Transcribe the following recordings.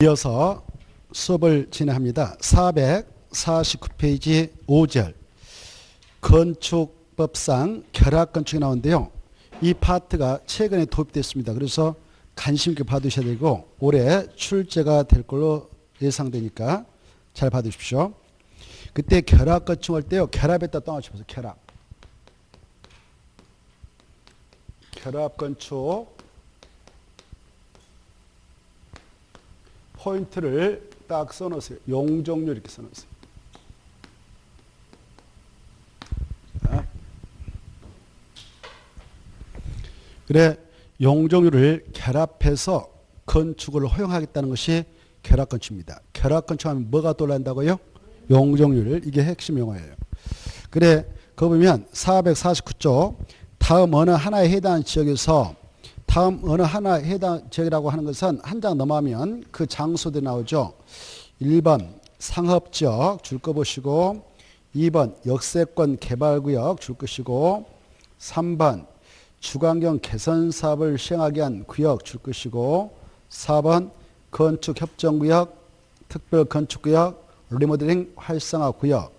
이어서 수업을 진행합니다. 449페이지 5절 건축법상 결합건축이 나오는데요. 이 파트가 최근에 도입됐습니다. 그래서 관심 있게 봐두셔야 되고 올해 출제가 될 걸로 예상되니까 잘 봐두십시오. 그때 결합건축 할 때요. 결합에다 떠나셔서 결합건축 포인트를 딱 써놓으세요. 용적률 이렇게 써놓으세요. 자. 그래 용적률을 결합해서 건축을 허용하겠다는 것이 결합건축입니다. 결합건축하면 뭐가 떠난다고요? 용적률. 이게 핵심 용어예요. 그래 그거 보면 449쪽 다음 어느 하나에 해당하는 지역에서 다음 어느 하나 해당 지역이라고 하는 것은 한 장 넘어가면 그 장소들이 나오죠. 1번 상업지역 줄 거 보시고 2번 역세권 개발구역 줄 것이고 3번 주관경 개선 사업을 시행하게 한 구역 줄 것이고 4번 건축협정구역 특별건축구역 리모델링 활성화구역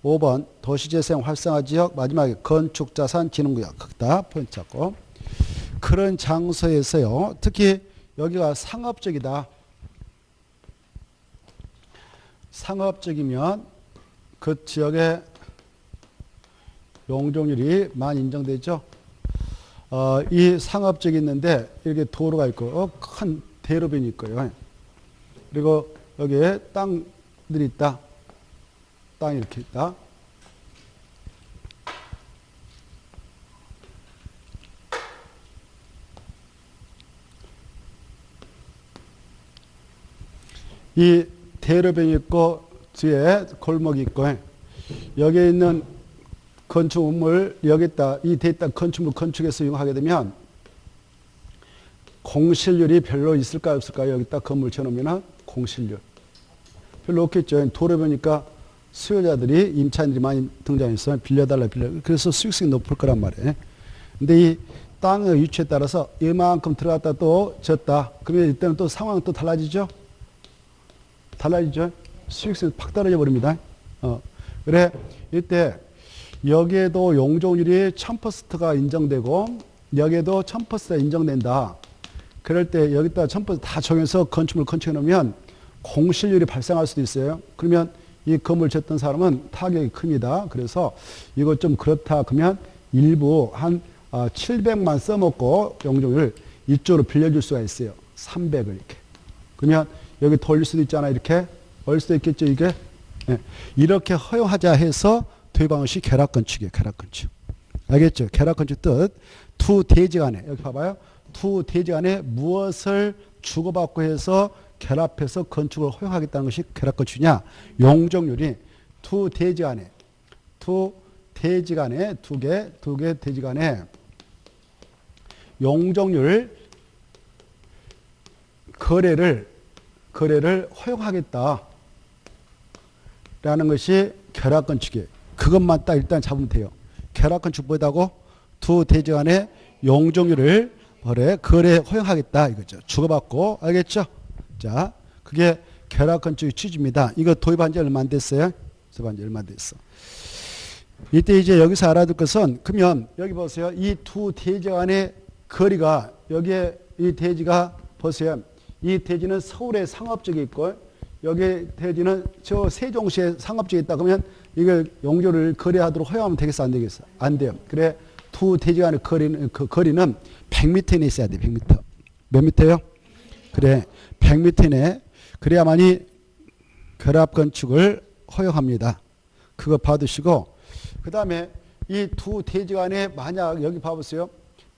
5번 도시재생 활성화지역 마지막에 건축자산진흥구역 거기다 포인트 잡고 그런 장소에서요. 특히 여기가 상업적이다. 상업적이면 그 지역의 용적률이 많이 인정되죠. 이 상업적이 있는데 이렇게 도로가 있고 큰 대로변이 있고요. 그리고 여기에 땅들이 있다. 땅이 이렇게 있다. 이 대로변이 있고 뒤에 골목이 있고 여기에 있는 건축물 여기다 이 대다 건축물 건축에서 이용하게 되면 공실률이 별로 있을까요 없을까요? 여기다 건물 쳐놓으면 공실률 별로 없겠죠. 도로변이니까 수요자들이 임차인들이 많이 등장해서 빌려달라 그래서 수익성이 높을 거란 말이에요. 근데 이 땅의 위치에 따라서 이만큼 들어갔다 또 졌다. 그러면 이때는 또 상황은 또 달라지죠. 달라지죠. 수익성이 팍 떨어져 버립니다. 그래 이때 여기에도 용적률이 1000%가 인정되고 여기에도 1000%가 인정된다. 그럴 때 여기다 1000% 다 정해서 건축물 건축해 놓으면 공실률이 발생할 수도 있어요. 그러면 이 건물 짓던 사람은 타격이 큽니다. 그래서 이거 좀 그렇다 그러면 일부 한 700만 써먹고 용적률 이쪽으로 빌려줄 수가 있어요. 300을 이렇게. 그러면 여기 돌릴 수도 있잖아. 이렇게 올 수도 있겠죠. 이게 네. 이렇게 허용하자 해서 도입한 것이 결합건축이에요. 결합건축. 알겠죠? 결합건축 뜻 두 대지 간에 여기 봐봐요. 두 대지 간에 무엇을 주고받고 해서 결합해서 건축을 허용하겠다는 것이 결합건축이냐. 용적률이 두 대지 간에 두 개 대지 간에 용적률 거래를 허용하겠다라는 것이 결합건축이에요. 그것만 딱 일단 잡으면 돼요. 결합건축 뭐다고? 두 대지 간의 용적률을 거래 허용하겠다 이거죠. 주고받고 알겠죠? 자, 그게 결합건축의 취지입니다. 이거 도입한 지 얼마 안 됐어요? 도입한 지 얼마 안 됐어. 이때 이제 여기서 알아둘 것은 그러면 여기 보세요. 이 두 대지 간의 거리가 여기에 이 대지가 보세요. 이 대지는 서울의 상업적이 있고 여기 대지는 저 세종시에 상업적이 있다. 그러면 이걸 용적률을 거래하도록 허용하면 되겠어 안 되겠어? 안 돼요. 그래 두 대지 간의 거리는 100m 이내에 있어야 돼. 100m. 몇 미터요? 그래 100m 이내 그래야만이 결합건축을 허용합니다. 그거 봐두시고 그 다음에 이 두 대지 간에 만약 여기 봐보세요.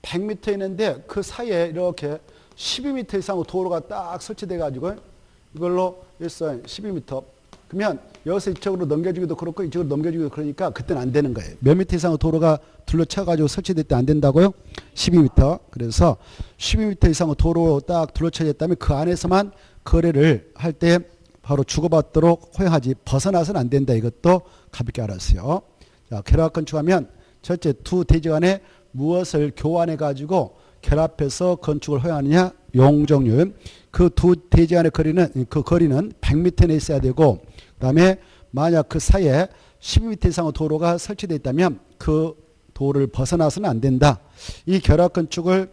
100m 있는데 그 사이에 이렇게 12m 이상의 도로가 딱 설치돼 가지고 이걸로 했어요. 12m. 그러면 여기서 이쪽으로 넘겨주기도 그렇고 이쪽으로 넘겨주기도 그러니까 그때는 안 되는 거예요. 몇 미터 이상의 도로가 둘러쳐 가지고 설치될 때 안 된다고요? 12m. 그래서 12m 이상의 도로 딱 둘러쳐져 있다면 그 안에서만 거래를 할 때 바로 주고받도록 허용하지 벗어나서는 안 된다. 이것도 가볍게 알았어요. 자, 결합건축하면 첫째 두 대지 간에 무엇을 교환해 가지고 결합해서 건축을 허용하느냐? 용적률. 그 두 대지 간의 거리는 100m 내에 있어야 되고, 그다음에 만약 그 사이에 12m 이상의 도로가 설치되어 있다면 그 도를 벗어나서는 안 된다. 이 결합 건축을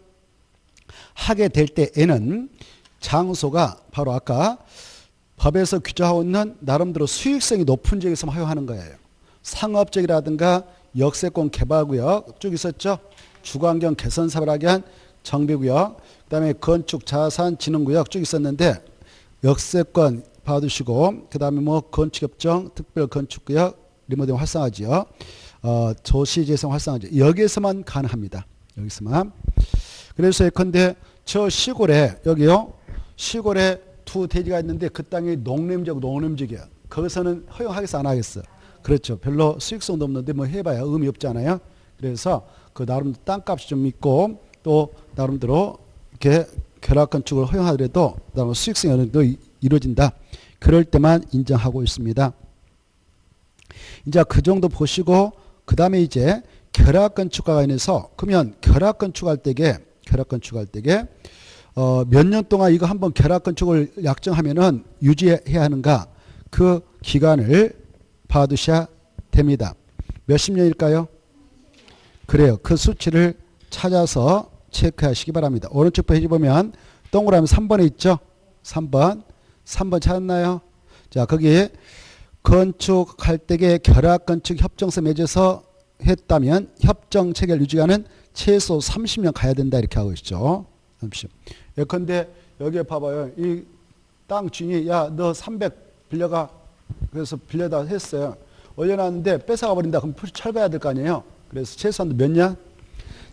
하게 될 때에는 장소가 바로 아까 법에서 규정하고 있는 나름대로 수익성이 높은 지역에서 허용하는 거예요. 상업적이라든가 역세권 개발구역 쭉 있었죠. 주거환경 개선 사업을 하게 한 정비구역, 그 다음에 건축 자산 진흥구역 쭉 있었는데 역세권 봐두시고, 그 다음에 뭐 건축협정, 특별건축구역, 리모델링 활성화지역, 도시재생 활성화지역, 여기에서만 가능합니다. 여기서만. 그래서 예컨대 저 시골에, 여기요, 시골에 두 대지가 있는데 그 땅이 농림지역이야. 거기서는 허용하겠어, 안 하겠어? 그렇죠. 별로 수익성도 없는데 뭐 해봐야 의미 없잖아요. 그래서 그 나름대로 땅값이 좀 있고 또 나름대로 이렇게 결합 건축을 허용하더라도 나름 수익성이 어느 정도 이루어진다. 그럴 때만 인정하고 있습니다. 이제 그 정도 보시고 그 다음에 이제 결합 건축과 관련해서 그러면 결합 건축할 때게 몇 년 동안 이거 한번 결합 건축을 약정하면은 유지해야 하는가? 그 기간을 봐두셔야 됩니다. 몇십 년일까요? 그래요. 그 수치를 찾아서 체크하시기 바랍니다. 오른쪽 페이지 보면 동그라미 3번에 있죠? 3번 찾았나요? 자, 거기 건축할 때에 결합 건축 협정서 맺어서 했다면 협정 체결 유지기간은 최소 30년 가야 된다 이렇게 하고 있죠. 30. 예컨대 여기에 봐봐요. 이 땅 주인이 야, 너 300 빌려가. 그래서 빌려다 했어요. 올려놨는데 뺏어가 버린다. 그럼 철거해야 될 거 아니에요. 그래서 최소한 몇 년?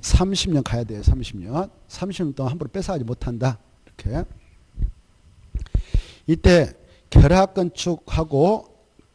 30년 가야 돼요. 30년. 30년 동안 함부로 뺏어가지 못한다. 이렇게. 이때 결합 건축하고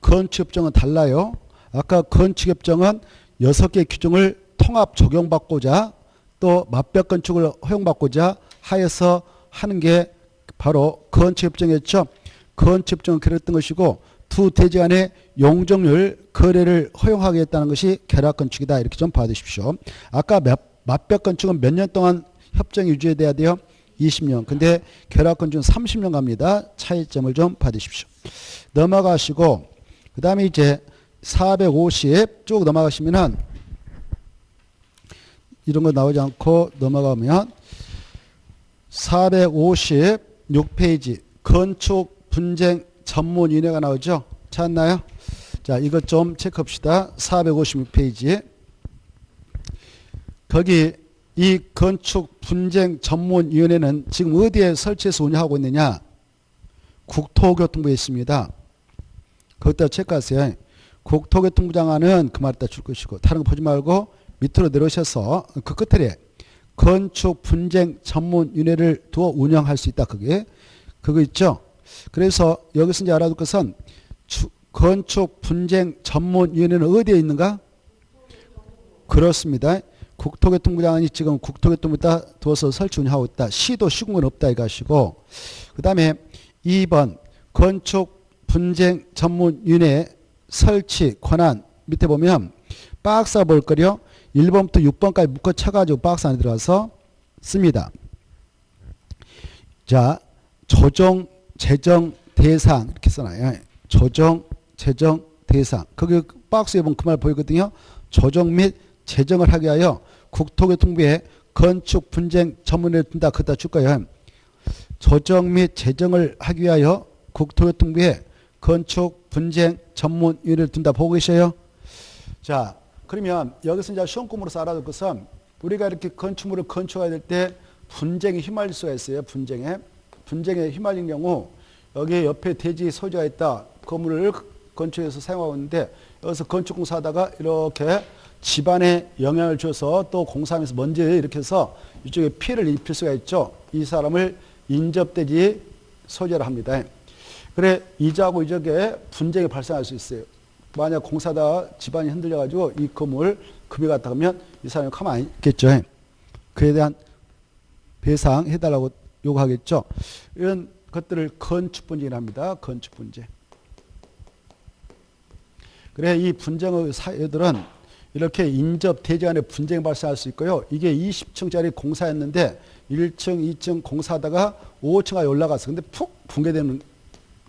건축협정은 달라요. 아까 건축협정은 6개 규정을 통합 적용받고자 또 맞벽 건축을 허용받고자 하여서 하는 게 바로 건축협정이었죠. 건축협정은 그랬던 것이고 두 대지 간의 용적률 거래를 허용하겠다는 것이 결합 건축이다. 이렇게 좀 봐두십시오. 아까 맞벽 건축은 몇 년 동안 협정이 유지돼야 돼요? 20년. 근데 결합 건축은 30년 갑니다. 차이점을 좀 받으십시오. 넘어가시고 그 다음에 이제 450 쭉 넘어가시면은 이런 거 나오지 않고 넘어가면 456페이지 건축 분쟁 전문위원회가 나오죠. 찾았나요? 자, 이것 좀 체크합시다. 456페이지. 거기 이 건축 분쟁 전문위원회는 지금 어디에 설치해서 운영하고 있느냐? 국토교통부에 있습니다. 거기다 체크하세요. 국토교통부 장관은 그 말에다 줄 것이고 다른 거 보지 말고 밑으로 내려오셔서 그 끝에 건축 분쟁 전문위원회를 두어 운영할 수 있다. 그거 있죠. 그래서 여기서 이제 알아둘 것은 건축 분쟁 전문위원회는 어디에 있는가? 그렇습니다. 국토교통부 장관이 지금 국토교통부에다 두어서 설치 운영하고 있다. 시도 시군은 없다 이것이고 그 다음에 2번 건축 분쟁 전문위원회 설치 권한 밑에 보면 박스가 볼 거요. 1번부터 6번까지 묶어 쳐가지고 박스 안에 들어가서 씁니다. 자, 조정, 재정, 대상 이렇게 써놔요. 조정, 재정, 대상. 거기 박스에 보면 그 말 보이거든요. 조정 및 재정을 하기 위하여 국토교통부에 건축 분쟁 전문회를 둔다. 그다 줄 거예요. 조정 및 재정을 하기 위하여 국토교통부에 건축 분쟁 전문위원회를 둔다. 보고 계셔요? 자, 그러면 여기서 이제 시험금으로서 알아둘 것은 우리가 이렇게 건축물을 건축해야 될 때 분쟁에 휘말릴 수가 있어요. 분쟁에 휘말린 경우 여기 옆에 대지 소지가 있다. 건물을 건축해서 사용하고 있는데 여기서 건축공사 하다가 이렇게 집안에 영향을 줘서 또 공사하면서 먼지 이렇게 해서 이쪽에 피해를 입힐 수가 있죠. 이 사람을 인접대지 소재로 합니다. 그래 이자하고 이적에 분쟁이 발생할 수 있어요. 만약 공사다 집안이 흔들려가지고 이 건물 금이 갔다 그러면 이 사람이 가만히 있겠죠. 그에 대한 배상해달라고 요구하겠죠. 이런 것들을 건축분쟁이라 합니다. 건축분쟁. 그래 이 분쟁의 사유들은 이렇게 인접 대지 간에 분쟁이 발생할 수 있고요. 이게 20층짜리 공사였는데 1층, 2층 공사하다가 5층까지 올라가서 근데 푹 붕괴되는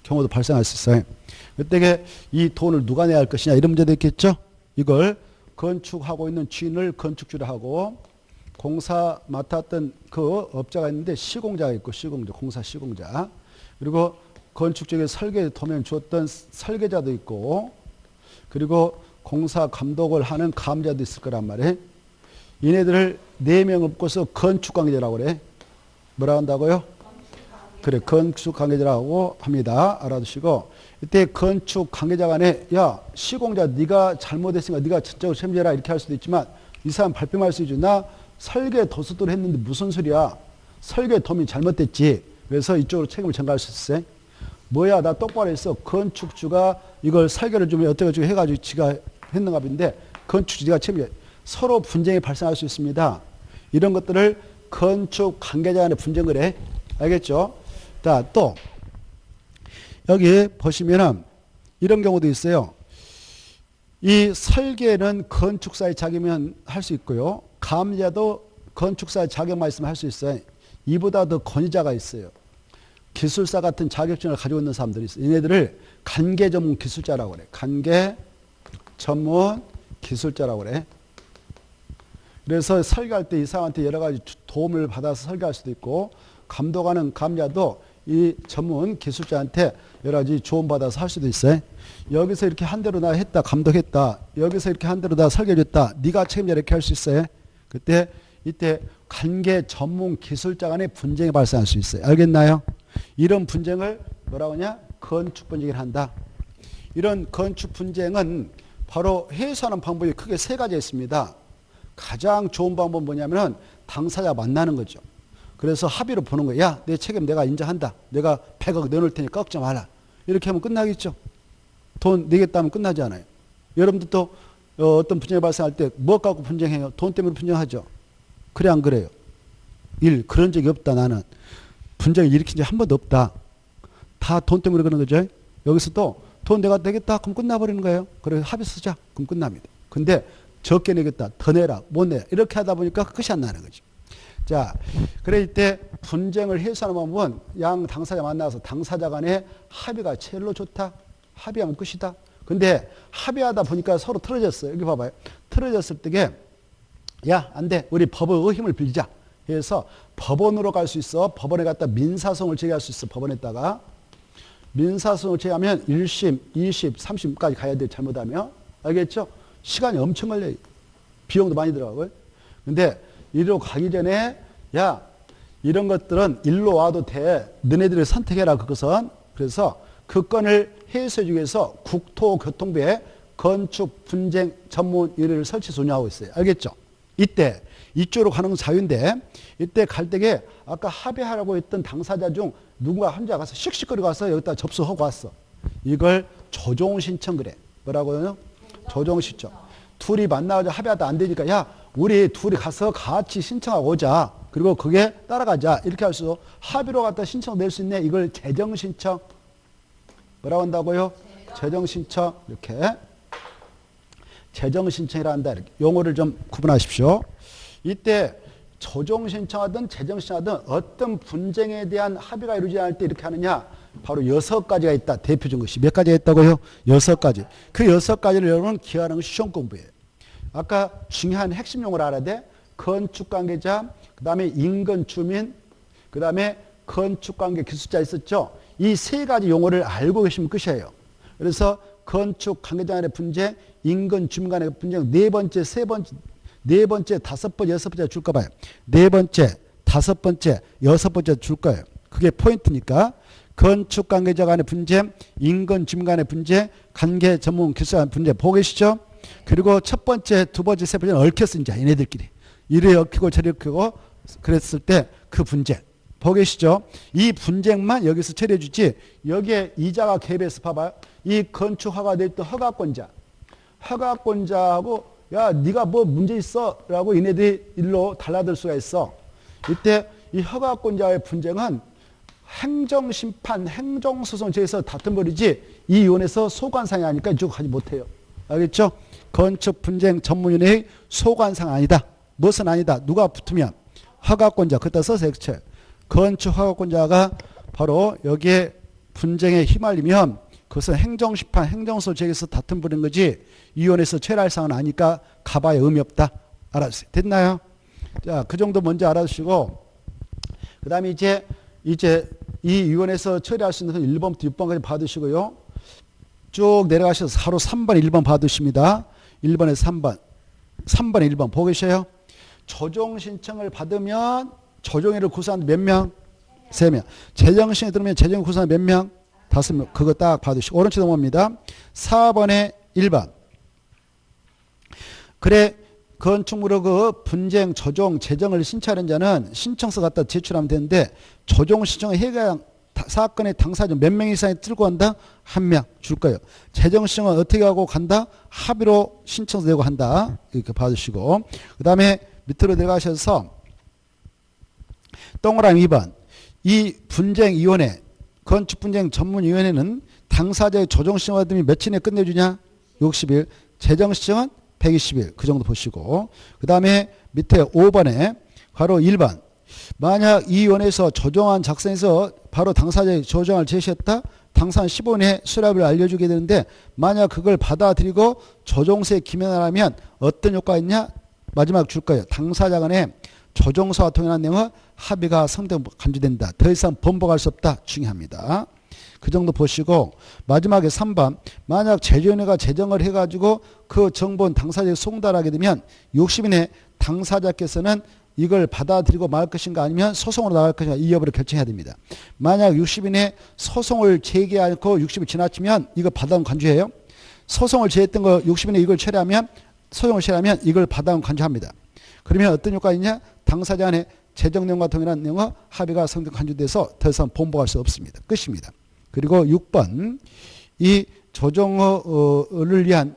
경우도 발생할 수 있어요. 그때 이 돈을 누가 내야 할 것이냐 이런 문제도 있겠죠. 이걸 건축하고 있는 주인을 건축주로 하고 공사 맡았던 그 업자가 있는데 시공자가 있고 시공자, 공사 시공자. 그리고 건축 쪽에 설계 도면 주었던 설계자도 있고 그리고 공사 감독을 하는 감자도 있을 거란 말이에요. 얘네들을 4명 업고서 건축관계자라고 그래. 뭐라 한다고요? 그래, 건축관계자라고 합니다. 알아두시고 이때 건축관계자 간에 야 시공자 네가 잘못했으니까 네가 전적으로 책임져라 이렇게 할 수도 있지만 이 사람 발뺌할 수 있죠. 나 설계 도수도를 했는데 무슨 소리야. 설계 도면이 잘못됐지. 그래서 이쪽으로 책임을 전가할 수 있어요. 뭐야 나 똑바로 했어. 건축주가 이걸 설계를 좀 어쩌고저쩌고 해가지고 지가 했는가 본데 건축주 네가 책임져. 서로 분쟁이 발생할 수 있습니다. 이런 것들을 건축 관계자 간의 분쟁을 해. 알겠죠? 자, 또 여기 보시면은 이런 경우도 있어요. 이 설계는 건축사의 자격이면 할 수 있고요. 감자도 건축사의 자격만 있으면 할 수 있어요. 이보다 더 권위자가 있어요. 기술사 같은 자격증을 가지고 있는 사람들이 있어요. 얘네들을 관계 전문 기술자라고 그래. 관계 전문 기술자라고 그래. 그래서 설계할 때 이 사람한테 여러 가지 도움을 받아서 설계할 수도 있고 감독하는 감자도 이 전문 기술자한테 여러 가지 조언받아서 할 수도 있어요. 여기서 이렇게 한 대로 나 했다, 감독했다. 여기서 이렇게 한 대로 나 설계해줬다. 네가 책임져 이렇게 할 수 있어요. 그때 이때 관계 전문 기술자 간의 분쟁이 발생할 수 있어요. 알겠나요? 이런 분쟁을 뭐라고 하냐? 건축 분쟁을 한다. 이런 건축 분쟁은 바로 해소하는 방법이 크게 3가지 있습니다. 가장 좋은 방법은 뭐냐면은 당사자 만나는 거죠. 그래서 합의로 보는 거야. 야, 내 책임 내가 인정한다. 내가 100억 내놓을 테니까 걱정 마라. 이렇게 하면 끝나겠죠. 돈 내겠다면 끝나지 않아요. 여러분들도 어떤 분쟁이 발생할 때 뭐 갖고 분쟁해요? 돈 때문에 분쟁하죠. 그래 안 그래요? 그런 적이 없다 나는. 분쟁을 일으킨 적이 한 번도 없다. 다 돈 때문에 그러는 거죠. 여기서도 돈 내가 내겠다 그럼 끝나버리는 거예요. 그래서 합의 쓰자 그럼 끝납니다. 근데 적게 내겠다 더 내라 못 내라 이렇게 하다 보니까 끝이 안 나는 거죠. 자, 그럴 때 분쟁을 해소하는 방법은 양 당사자 만나서 당사자 간의 합의가 제일로 좋다. 합의하면 끝이다. 근데 합의하다 보니까 서로 틀어졌어요. 여기 봐봐요. 틀어졌을 때게 야, 안 돼. 우리 법의 힘을 빌자. 해서 법원으로 갈 수 있어. 법원에 갔다 민사소송을 제기할 수 있어. 법원에다가. 민사소송을 제기하면 1심, 2심, 3심까지 가야 돼. 잘못하면. 알겠죠? 시간이 엄청 걸려요. 비용도 많이 들어가고요. 근데 이리로 가기 전에 야, 이런 것들은 일로 와도 돼. 너네들이 선택해라. 그것은. 그래서 그 건을 해소해주기 위해서 국토교통부에 건축 분쟁 전문 위원회를 설치해서 운영하고 있어요. 알겠죠? 이때 이쪽으로 가는 건 자유인데 이때 갈 때에 아까 합의하라고 했던 당사자 중 누군가 혼자 가서 씩씩거리고 가서 여기다 접수하고 왔어. 이걸 조정 신청 그래. 뭐라고요? 조정 신청. 둘이 만나가지고 합의하다 안 되니까 야, 우리 둘이 가서 같이 신청하고 오자. 그리고 그게 따라가자. 이렇게 할 수 합의로 갖다 신청 낼 수 있네. 이걸 재정 신청. 뭐라고 한다고요? 재정 신청. 이렇게. 재정 신청이라 한다. 이렇게. 용어를 좀 구분하십시오. 이때 조정 신청하든 재정 신청하든 어떤 분쟁에 대한 합의가 이루어지지 않을 때 이렇게 하느냐. 바로 6가지가 있다. 대표적인 것이. 몇 가지가 있다고요? 6가지. 그 6가지를 여러분 기하는 것이 시험 공부예요. 아까 중요한 핵심 용어를 알아야 돼. 건축관계자, 그 다음에 인건주민, 그 다음에 건축관계 기술자 있었죠. 이 3가지 용어를 알고 계시면 끝이에요. 그래서 건축관계자 간의 분쟁, 인건주민 간의 분쟁, 4번째, 3번째, 4번째, 5번째, 6번째 줄까 봐요. 4번째, 5번째, 6번째 줄 거예요. 그게 포인트니까. 건축관계자 간의 분쟁, 인건주민 간의 분쟁, 관계 전문 기술자 간의 분쟁 보고 계시죠? 그리고 첫 번째, 두 번째, 세 번째는 얽혔어. 이제 얘네들끼리. 이래 얽히고 저래 얽히고 그랬을 때 그 분쟁. 보고 계시죠? 이 분쟁만 여기서 처리해 주지 여기에 이자가 개입해서 봐봐요. 이 건축 허가돼 있던 허가권자. 허가권자하고 야 네가 뭐 문제 있어? 라고 얘네들이 일로 달라들 수가 있어. 이때 이 허가권자의 분쟁은 행정심판, 행정소송제에서 다툼 벌이지 이 위원회에서 소관상이 아니까 이쪽 가지 못해요. 알겠죠? 건축 분쟁 전문위원회의 소관상 아니다. 무엇은 아니다. 누가 붙으면 허가권자. 그때 써서 액체. 건축 허가권자가 바로 여기에 분쟁에 휘말리면 그것은 행정심판, 행정소 제기에서 다툼 부리는 거지 위원회에서 처리할 사항은 아니까 가봐야 의미 없다. 알았어요. 됐나요? 자, 그 정도 먼저 알아두시고 그 다음에 이제 이 위원회에서 처리할 수 있는 1번부터 6번까지 받으시고요. 쭉 내려가셔서 바로 3번, 1번 받으십니다. 1번에서 3번. 3번에 1번 보고 계셔요? 조정 신청을 받으면 조정회를 구성한 몇 명? 3명. 재정 신청에 들으면 재정 구성한 몇 명? 5명. 그거 딱 받으시고 오른쪽 넘어갑니다. 4번에 1번. 그래 건축물의 그 분쟁, 조정, 재정을 신청하는 자는 신청서 갖다 제출하면 되는데 조정 신청을 해야 사건의 당사자 몇 명 이상이 들고 간다? 1명 줄 거예요. 재정 신청은 어떻게 하고 간다? 합의로 신청서 내고 한다. 이렇게 봐주시고 그 다음에 밑으로 내려가셔서 동그라미 2번. 이 분쟁위원회, 건축분쟁 전문위원회는 당사자의 조정 신청을 받으면 며칠 내에 끝내주냐? 60일. 재정 신청은 120일. 그 정도 보시고 그 다음에 밑에 5번에 바로 1번. 만약 이 위원회에서 조정안 작성해서 바로 당사자의 조정을 제시했다. 당사자 15일 내에 수납을 알려주게 되는데 만약 그걸 받아들이고 조정서에 기명을 하면 어떤 효과가 있냐? 마지막 줄 거예요. 당사자 간에 조정서와 통일한 내용은 합의가 성대로 간주된다. 더 이상 번복할 수 없다. 중요합니다. 그 정도 보시고 마지막에 3번. 만약 재정위원회가 재정을 해가지고 그 정보는 당사자에게 송달하게 되면 60일 내에 당사자께서는 이걸 받아들이고 말 것인가 아니면 소송으로 나갈 것인가 이 여부를 결정해야 됩니다. 만약 60일 내에 소송을 제기하고 60일 지나치면 이거 받아온 간주해요. 소송을 제기했던 거 60일 내에 이걸 처리하면 소송을 처리하면 이걸 받아온 간주합니다. 그러면 어떤 효과가 있냐? 당사자 간에 재정 내용과 동일한 내용은 합의가 성립 간주돼서 더 이상 번복할 수 없습니다. 끝입니다. 그리고 6번 이 조정을 위한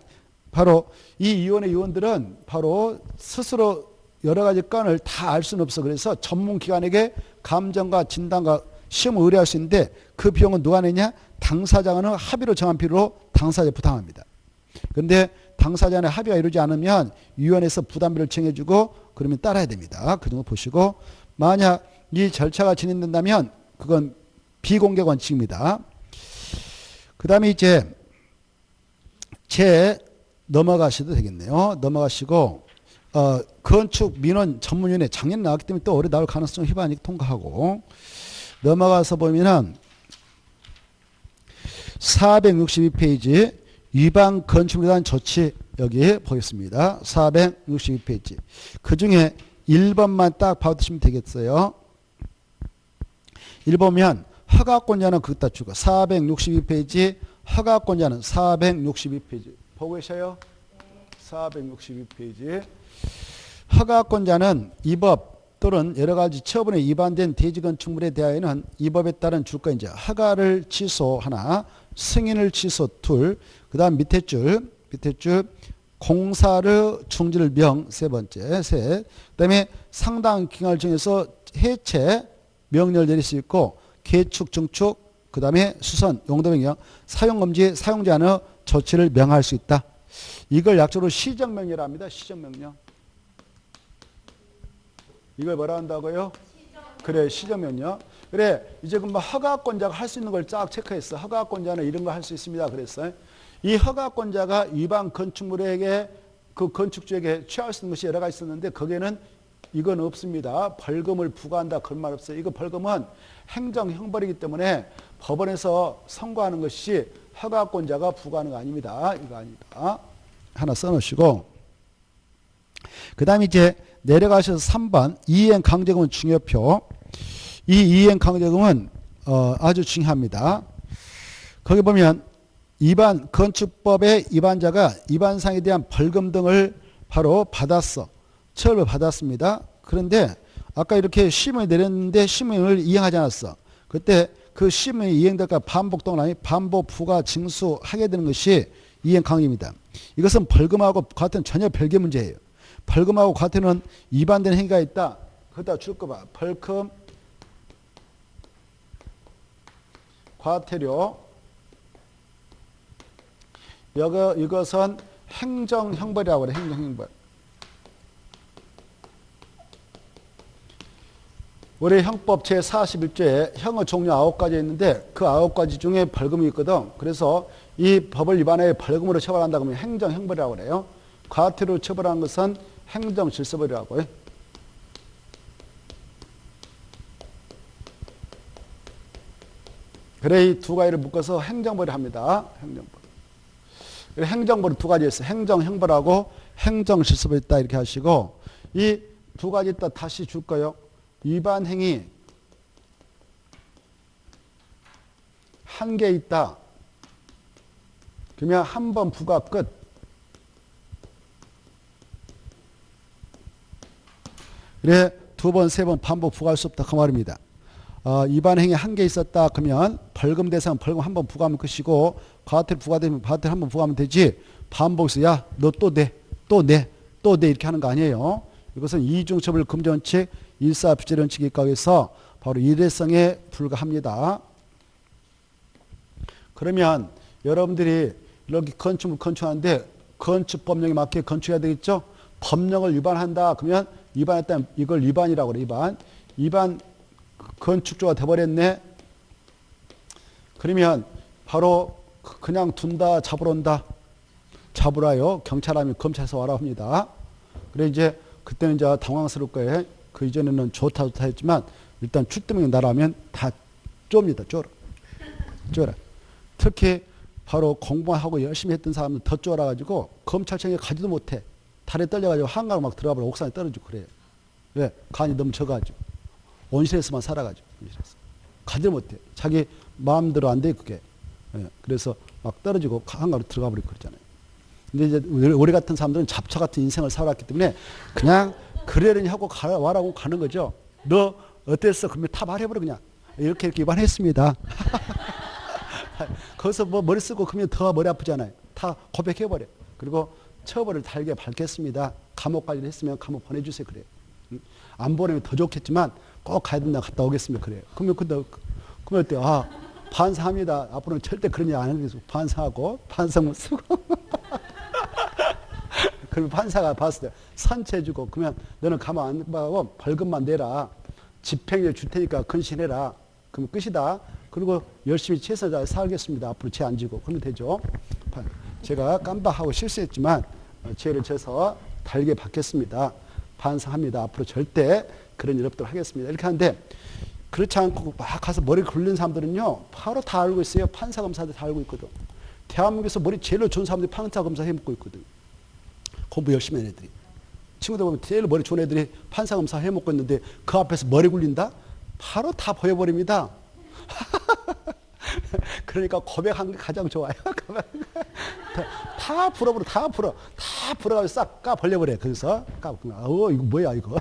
바로 이 위원회 위원들은 바로 스스로 여러 가지 건을 다 알 수는 없어. 그래서 전문기관에게 감정과 진단과 시험을 의뢰할 수 있는데 그 비용은 누가 내냐? 당사자는 합의로 정한 비율로 당사자에 부담합니다. 그런데 당사자 간에 합의가 이루어지지 않으면 위원회에서 부담비를 정해주고 그러면 따라야 됩니다. 그 정도 보시고 만약 이 절차가 진행된다면 그건 비공개 원칙입니다. 그 다음에 이제 넘어가셔도 되겠네요. 넘어가시고 건축 민원 전문위원회 작년 나왔기 때문에 또 올해 나올 가능성 희반이 통과하고 넘어가서 보면은 462페이지 위반 건축물에 대한 조치 여기 보겠습니다. 462페이지 그 중에 1번만 딱 봐두시면 되겠어요. 1번면 허가권자는 그것다 주고 462페이지 허가권자는 462페이지 보고 계셔요? 462페이지 허가권자는 이 법 또는 여러 가지 처분에 위반된 대지건축물에 대하여는 이 법에 따른 줄거인지 허가를 취소 하나, 승인을 취소 둘, 그 다음 밑에 줄 공사를 중지를 명 세 번째 셋, 그 다음에 상당 기간을 정해서 해체 명령을 내릴 수 있고 개축, 증축, 그 다음에 수선, 용도명령, 사용금지, 사용지 않은 조치를 명할 수 있다. 이걸 약자로 시정명령이라 합니다. 시정명령. 이걸 뭐라 한다고요? 그래, 시정명령. 그래, 이제 그 허가권자가 할 수 있는 걸 쫙 체크했어. 허가권자는 이런 거 할 수 있습니다. 그랬어요. 이 허가권자가 위반 건축물에게 그 건축주에게 취할 수 있는 것이 여러 가지 있었는데 거기에는 이건 없습니다. 벌금을 부과한다 그런 말 없어요. 이거 벌금은 행정 형벌이기 때문에 법원에서 선고하는 것이 허가권자가 부과하는 거 아닙니다. 이거 아니다. 하나 써놓으시고 그 다음에 이제 내려가셔서 3번 이행 강제금은 중요표. 이 이행 강제금은 아주 중요합니다. 거기 보면 위반 건축법의 위반자가 위반상에 대한 벌금 등을 바로 받았어. 처벌을 받았습니다. 그런데 아까 이렇게 심을 내렸는데 심을 이행하지 않았어. 그때 그 심이 이행될까 반복 동안 반복 부과 징수하게 되는 것이 이행 강제입니다. 이것은 벌금하고 과태료는 전혀 별개 문제예요. 벌금하고 과태료는 위반된 행위가 있다. 거기다 줄 거 봐. 벌금, 과태료. 이것은 행정형벌이라고 그래. 행정형벌. 우리 형법 제41조에 형의 종류 9가지 있는데 그 9가지 중에 벌금이 있거든. 그래서 이 법을 위반해 벌금으로 처벌한다 그러면 행정형벌이라고 그래요. 과태료 처벌하는 것은 행정질서벌이라고 해요. 그래 이 두 가지를 묶어서 행정벌을 합니다. 행정벌. 행정벌은 두 가지 있어요. 행정형벌하고 행정질서벌 있다 이렇게 하시고 이 두 가지 있다 다시 줄 거예요. 위반행위 한 개 있다. 그러면 한 번 부과 끝. 그래 두 번, 세 번 반복 부과할 수 없다 그 말입니다. 위반행위 한 개 있었다 그러면 벌금 대상 벌금 한 번 부과하면 끝이고 과태료 부과되면 과태료 한 번 부과하면 되지 반복해서 야 너 또 내, 또 내, 또 내 이렇게 하는 거 아니에요. 이것은 이중처벌 금지원칙 일사부재원칙에 입각해서 바로 일회성에 불과합니다. 그러면 여러분들이 이렇게 건축을 건축하는데 건축법령에 맞게 건축해야 되겠죠. 법령을 위반한다 그러면 위반했다면 이걸 위반이라고 그래. 위반 건축조가 돼버렸네. 그러면 바로 그냥 둔다 잡으러 온다. 잡으라요. 경찰하면 검찰에서 와라 합니다. 그래 이제 그때는 이제 당황스러울 거예요. 그 이전에는 좋다 했지만 일단 출두명이 나라면 다 좁니다. 쫄아. 특히 바로 공부하고 열심히 했던 사람은 더 쫄아가지고 검찰청에 가지도 못해. 다리 떨려가지고 한강으로 막 들어가버려. 옥상에 떨어지고 그래요. 왜? 간이 너무 적어가지고. 온실에서만 살아가지고. 가지도 못해. 자기 마음대로 안 돼, 그게. 예. 그래서 막 떨어지고 한강으로 들어가 버리고 그러잖아요. 근데 이제 우리 같은 사람들은 잡초 같은 인생을 살아왔기 때문에 그냥 그러려니 하고 와라고 가는 거죠. 너 어땠어? 그러면 다 말해버려 그냥. 이렇게 위반했습니다. 거기서 뭐 머리 쓰고 그러면 더 머리 아프잖아요. 다 고백해버려. 그리고 처벌을 달게 받겠습니다. 감옥 관리를 했으면 감옥 보내주세요. 그래요. 안 보내면 더 좋겠지만 꼭 가야 된다 갔다 오겠습니다. 그래요. 그러면 어때요? 아, 반성합니다. 앞으로는 절대 그런 일 안 하겠어. 반성하고 반성문 쓰고. 그러면 판사가 봤을 때 선체해주고 그러면 너는 가만 안 가고 벌금만 내라. 집행유예 줄 테니까 근신해라. 그러면 끝이다. 그리고 열심히 최선을 다해 살겠습니다. 앞으로 죄 안 지고. 그러면 되죠. 제가 깜빡하고 실수했지만 죄를 져서 달게 받겠습니다. 반성합니다. 앞으로 절대 그런 일 없도록 하겠습니다. 이렇게 하는데 그렇지 않고 막 가서 머리 굴리는 사람들은요. 바로 다 알고 있어요. 판사, 검사들 다 알고 있거든. 대한민국에서 머리 제일 좋은 사람들이 판사, 검사 해먹고 있거든. 공부 열심히 한 애들이. 친구들 보면 제일 머리 좋은 애들이 판사, 검사 해먹고 있는데 그 앞에서 머리 굴린다? 바로 다 보여버립니다. 그러니까 고백한 게 가장 좋아요. 다 풀어버려, 다 풀어가지고 싹 까 벌려버려. 그래서 이거 뭐야, 이거.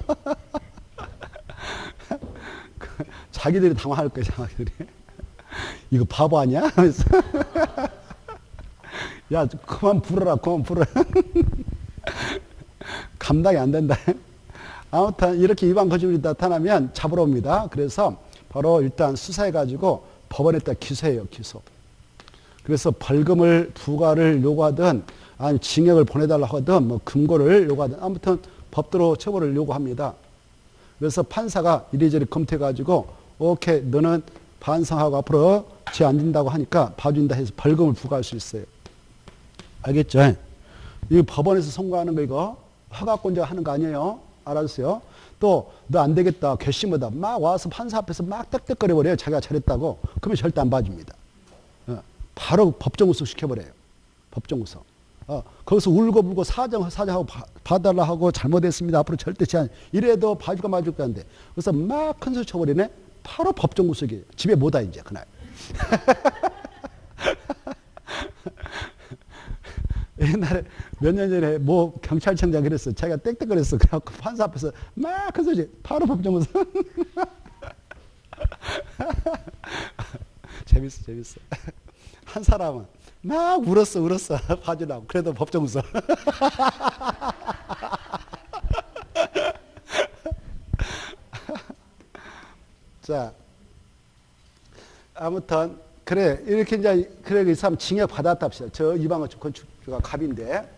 자기들이 당황할 거야, 자기들이. 이거 바보 아니야? 하면서. 야, 그만 풀어라. 감당이 안 된다. 아무튼 이렇게 위반 거짓말이 나타나면 잡으러 옵니다. 그래서 바로 일단 수사해가지고 법원에다 기소해요. 기소. 그래서 벌금을 부과를 요구하든 아니면 징역을 보내달라고 하든 뭐 금고를 요구하든 아무튼 법대로 처벌을 요구합니다. 그래서 판사가 이리저리 검토해가지고 오케이 너는 반성하고 앞으로 죄 안 진다고 하니까 봐준다 해서 벌금을 부과할 수 있어요. 알겠죠? 이 법원에서 선고하는 거 이거 허가권자 하는 거 아니에요? 알았어요? 또 너 안 되겠다 괘씸하다 막 와서 판사 앞에서 막 떽떽거려버려요. 자기가 잘했다고. 그러면 절대 안 봐줍니다. 바로 법정구속 시켜버려요. 법정구속. 거기서 울고불고 사정하고 봐달라 하고 잘못했습니다. 앞으로 절대 제한. 이래도 봐줄까 말줄까 하는데. 그래서 막 큰 소리 쳐버리네. 바로 법정구속이에요. 집에 못 와 이제 그날. 옛날에 몇 년 전에 뭐 경찰청장 그랬어. 자기가 땡땡거렸어. 그래갖고 판사 앞에서 막 큰 소리. 바로 법정구속. 재밌어. 한 사람은 막 울었어. 봐주려고. 그래도 법정구속. 자, 아무튼 그래 이렇게 이제 그래 이 사람 징역 받았다 합시다. 저 이방원 건축주가 갑인데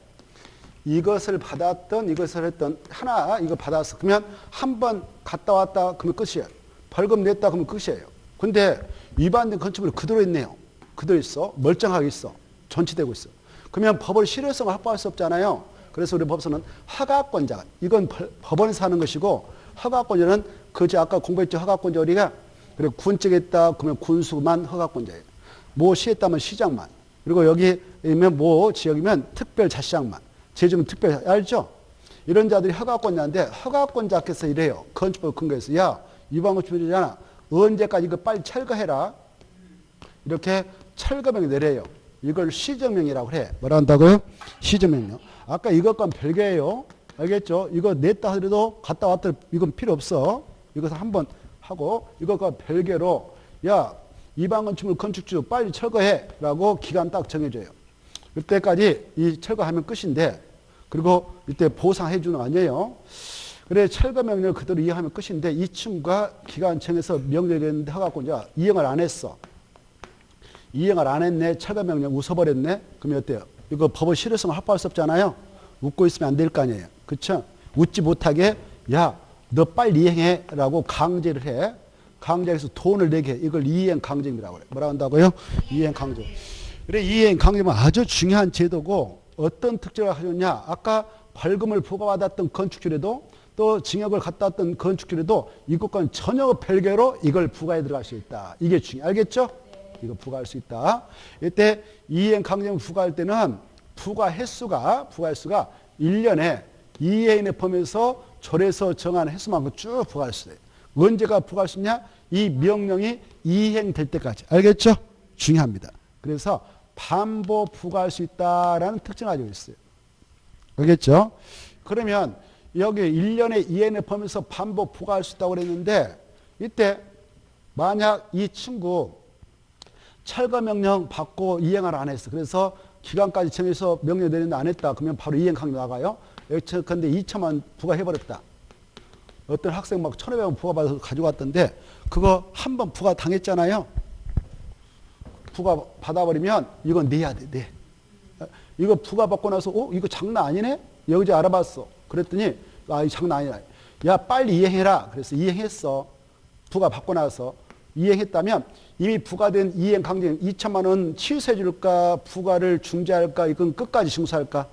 이것을 받았던 이것을 했던 하나 이거 받았어. 그러면 한 번 갔다 왔다 그러면 끝이에요. 벌금 냈다 그러면 끝이에요. 근데 위반된 건축물이 그대로 있네요. 그대로 있어. 멀쩡하게 있어. 전치되고 있어. 그러면 법원 실효성을 확보할 수 없잖아요. 그래서 우리 법서는 허가권자. 이건 법원에서 하는 것이고 허가권자는 그저 아까 공부했죠. 허가권자 우리가 그래 군직에 있다 그러면 군수만 허가권자예요. 뭐 시에 따면 시장만. 그리고 여기면 뭐 지역이면 특별자치장만. 제주면 특별 알죠? 이런 자들이 허가권자인데 허가권자께서 이래요. 건축법 근거에서 야 위반건축물이잖아. 언제까지 이거 빨리 철거해라. 이렇게 철거명을 내려요. 이걸 시정명이라고 그래. 뭐라 한다고요? 시정명령. 아까 이것과는 별개예요. 알겠죠? 이거 냈다 하더라도 갔다 왔다 이건 필요 없어. 이것을 한번 하고 이것과 별개로 야 위반건축물 건축주 빨리 철거해 라고 기간 딱 정해줘요. 이때까지 이 철거하면 끝인데 그리고 이때 보상해 주는 거 아니에요. 그래 철거 명령을 그대로 이행하면 끝인데 이 친구가 기간 정해서 명령이 됐는데 허가권자 이행을 안 했어. 이행을 안 했네. 철거 명령 웃어버렸네. 그러면 어때요? 이거 법의 실효성을 확보할 수 없잖아요. 웃고 있으면 안 될 거 아니에요. 그렇죠? 웃지 못하게 야 너 빨리 이행해 라고 강제를 해. 강제해서 돈을 내게 해. 이걸 이행 강제입니다고 그래. 뭐라 한다고요? 이행 강제. 그래 이행 강제는 아주 중요한 제도고 어떤 특징을 가졌냐. 아까 벌금을 부과받았던 건축주에도 또 징역을 갔다 왔던 건축주에도 이것과는 전혀 별개로 이걸 부과해 들어갈 수 있다. 이게 중요해. 알겠죠? 이거 부과할 수 있다. 이때 이행 강제를 부과할 때는 부과 횟수가 1년에 이해인의 범위에서 절에서 정한 횟수만큼 쭉 부과할 수 있어요. 언제가 부과할 수 있냐? 이 명령이 이행될 때까지. 알겠죠? 중요합니다. 그래서 반복 부과할 수 있다라는 특징을 가지고 있어요. 알겠죠? 그러면 여기 1년에 이해인의 범위에서 반복 부과할 수 있다고 그랬는데 이때 만약 이 친구 철거 명령 받고 이행을 안 했어. 그래서 기간까지 정해서 명령 내리는데 안 했다. 그러면 바로 이행 강령 나가요. 근데 2천만 부과해버렸다. 어떤 학생 막 1,500원 부과받아서 가지고 왔던데 그거 한 번 부과 당했잖아요. 부과 받아버리면 이건 내야 돼. 내. 이거 부과 받고 나서 이거 장난 아니네? 여기서 알아봤어. 그랬더니 이 장난 아니라. 야 빨리 이행해라. 그래서 이행했어. 부과 받고 나서. 이행했다면 이미 부과된 이행 강제 2천만 원 취소해 줄까 부과를 중지할까 이건 끝까지 징수할까?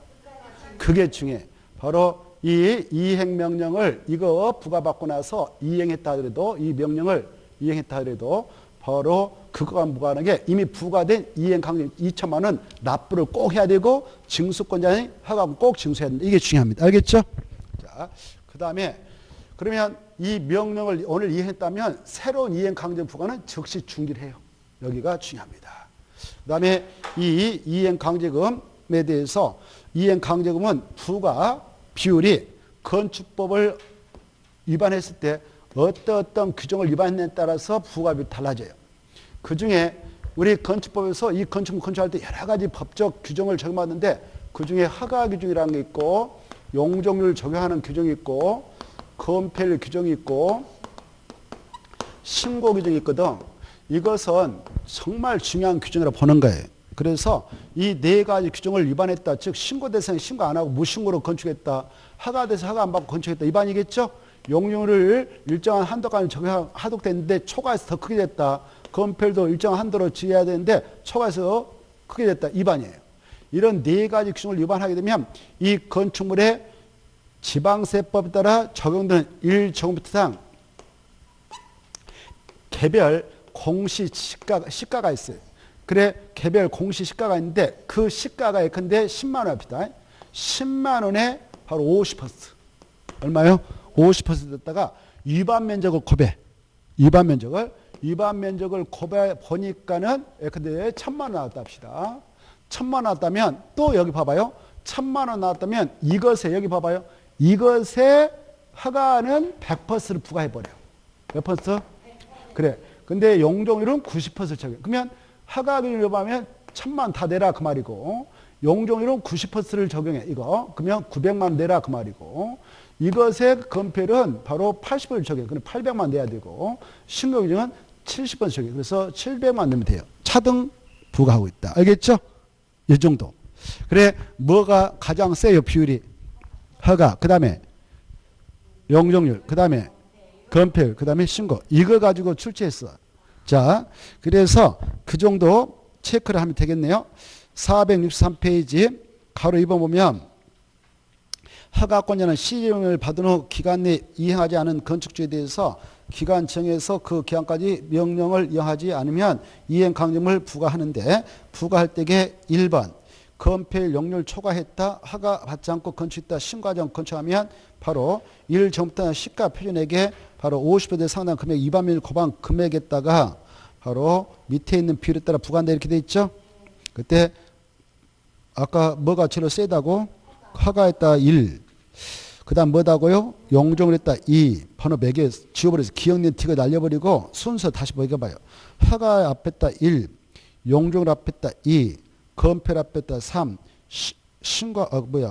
그게 중요해. 바로 이 이행 명령을 이거 부과받고 나서 이행했다 하더라도 이 명령을 이행했다 하더라도 바로 그거가 무관한 게 이미 부과된 이행 강제 2천만 원 납부를 꼭 해야 되고 징수권자의 허가는 꼭 징수해야 된다. 이게 중요합니다. 알겠죠? 자, 그다음에 그러면 이 명령을 오늘 이행했다면 새로운 이행 강제 부과는 즉시 중지를 해요. 여기가 중요합니다. 그 다음에 이 이행 강제금에 대해서 이행 강제금은 부과 비율이 건축법을 위반했을 때 어떤 규정을 위반했냐에 따라서 부과 비율이 달라져요. 그중에 우리 건축법에서 이 건축물 건축할 때 여러 가지 법적 규정을 적용하는데 그중에 허가 규정이라는 게 있고 용적률을 적용하는 규정이 있고 건폐율 규정이 있고 신고 규정이 있거든. 이것은 정말 중요한 규정이라고 보는 거예요. 그래서 이 네 가지 규정을 위반했다. 즉 신고 대상에 신고 안 하고 무신고로 건축했다. 허가 돼서 허가 안 받고 건축했다. 위반이겠죠. 용적률을 일정한 한도까지 적용하도록 됐는데 초과해서 더 크게 됐다. 건폐율도 일정한 한도로 지어야 되는데 초과해서 크게 됐다. 위반이에요. 이런 네 가지 규정을 위반하게 되면 이 건축물의 지방세법에 따라 적용되는 1제곱미터당 개별 공시시가가 있어요. 그래 개별 공시시가가 있는데 그 시가가 예컨대 10만 원 합시다. 10만 원에 바로 50%. 얼마요? 50% 됐다가 위반 면적을 곱해. 위반 면적을 곱해 보니까는 예컨대 1,000만 원 나왔다 합시다. 1,000만 원 나왔다면 또 여기 봐봐요. 1,000만 원 나왔다면 이것에 여기 봐봐요. 이것에 허가는 100%를 부과해버려. 몇 퍼센트? 그래. 근데 용적률은 90% 적용. 그러면 허가 기준으로 보면 1,000만 원 다 내라 그 말이고 용적률은 90%를 적용해. 이거. 그러면 900만 원 내라 그 말이고 이것의 건폐율은 바로 80%를 적용해. 그럼 800만 원 내야 되고 신고 기준은 70% 적용해. 그래서 700만 원 내면 돼요. 차등 부과하고 있다. 알겠죠? 이 정도. 그래 뭐가 가장 세요 비율이? 허가, 그 다음에 용적률, 그 다음에 건폐율, 그 다음에 신고. 이거 가지고 출제했어. 자, 그래서 그 정도 체크를 하면 되겠네요. 463페이지 가로 2번 보면 허가권자는 시행을 받은 후 기간 내에 이행하지 않은 건축주에 대해서 기간 정해서 그 기간까지 명령을 이행하지 않으면 이행 강점을 부과하는데 부과할 때에 1번 건폐율 용률 초과했다 허가 받지 않고 건축했다 신고하지 건축하면 바로 1 전부터 시가 표준액에 바로 50% 상당 금액 2반면 고방 금액에다가 바로 밑에 있는 비율에 따라 부과한다 이렇게 돼 있죠. 그때 아까 뭐가 제일 세다고? 허가했다 1. 그 다음 뭐다고요? 용적을 했다 2. 번호 매개 지워버려서 기억년 틱을 날려버리고 순서 다시 먹여봐요. 허가 앞에다 1. 용적을 앞에다 2. 건폐를 앞에다 3. 신고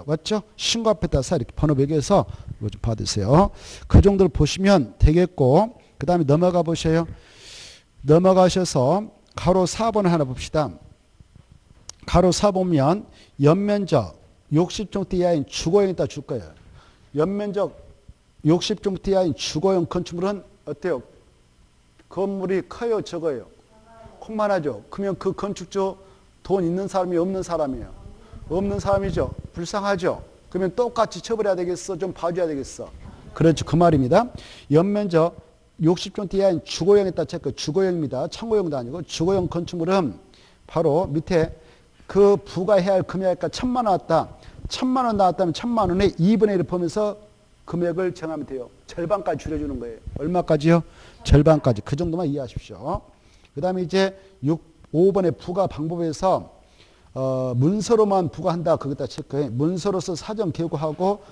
맞죠? 신고 앞에다 4 이렇게 번호 매개해서 이거 좀 받으세요. 그 정도를 보시면 되겠고 그 다음에 넘어가 보셔요. 넘어가셔서 가로 4번을 하나 봅시다. 가로 4 보면 연면적 60평대 이하인 주거용에다 줄 거예요. 연면적 60평대 이하인 주거용 건축물은 어때요? 건물이 커요, 적어요? 콩만하죠. 그러면 그 건축주 돈 있는 사람이 없는 사람이에요. 없는 사람이죠. 불쌍하죠. 그러면 똑같이 처벌해야 되겠어? 좀 봐줘야 되겠어? 그렇죠. 그 말입니다. 연면적 60평대 이하인 주거용에다 체크. 주거용입니다. 창고용도 아니고 주거용 건축물은 바로 밑에 그 부과해야 할 금액가 1,000만 원 나왔다. 1,000만 원 나왔다면 1,000만 원에 2분의 1을 보면서 금액을 정하면 돼요. 절반까지 줄여주는 거예요. 얼마까지요? 절반까지. 그 정도만 이해하십시오. 그 다음에 이제 5번의 부과 방법에서 문서로만 부과한다. 거기다 체크해. 문서로서 사전 개고하고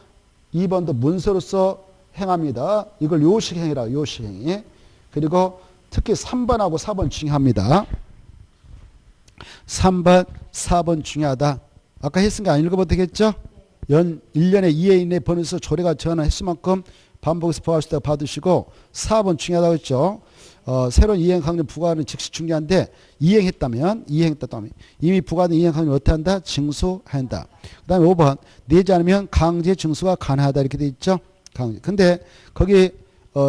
2번도 문서로서 행합니다. 이걸 요식행위라 요식행위. 그리고 특히 3번하고 4번 중요합니다. 3번, 4번 중요하다. 아까 했으니까 안 읽어봐도 되겠죠? 1년에 2회 이내 번에서 조례가 전환했을 만큼 반복해서 부과하실 때 받으시고 4번 중요하다고 했죠. 새로운 이행 강령 부과는 즉시 중요한데 이행했다면 이미 부과된 이행 강령 어떻게 한다? 징수한다. 그 다음에 5번 내지 않으면 강제 징수가 가능하다 이렇게 돼 있죠. 강제. 근데 거기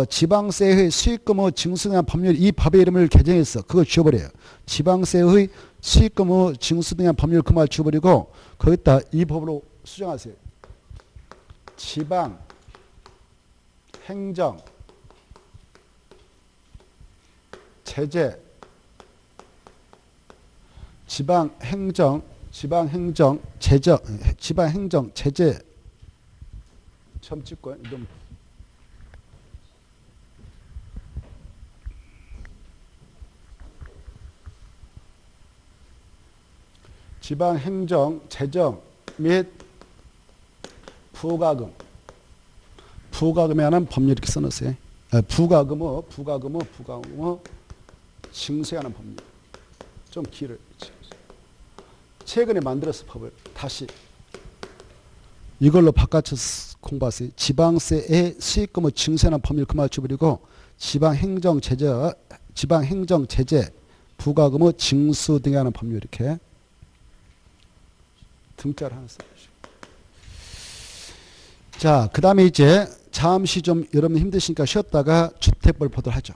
지방세의 수익금의 징수에 대한 법률 이 법의 이름을 개정했어. 그거 지워버려요. 지방세의 수익금의 징수 등에 대한 법률 그 말 지워버리고 거기다 이 법으로 수정하세요. 지방 행정 제재 지방행정 제재 처음 찍고 지방행정 재정 및 부가금에 관한 법률 이렇게 써놓으세요. 부가금의 징수에 관한 법률 좀 길어요. 최근에 만들었어 법을 다시 이걸로 바꿔서 공부하세요. 지방세의 수익금의 징수에 관한 법률 그말 줘버리고 지방행정 제재 부가금의 징수 등에 관한 법률 이렇게 등자를 하나 써주시고. 자, 그 다음에 이제 잠시 좀 여러분 힘드시니까 쉬었다가 주택벌 보도록 하죠.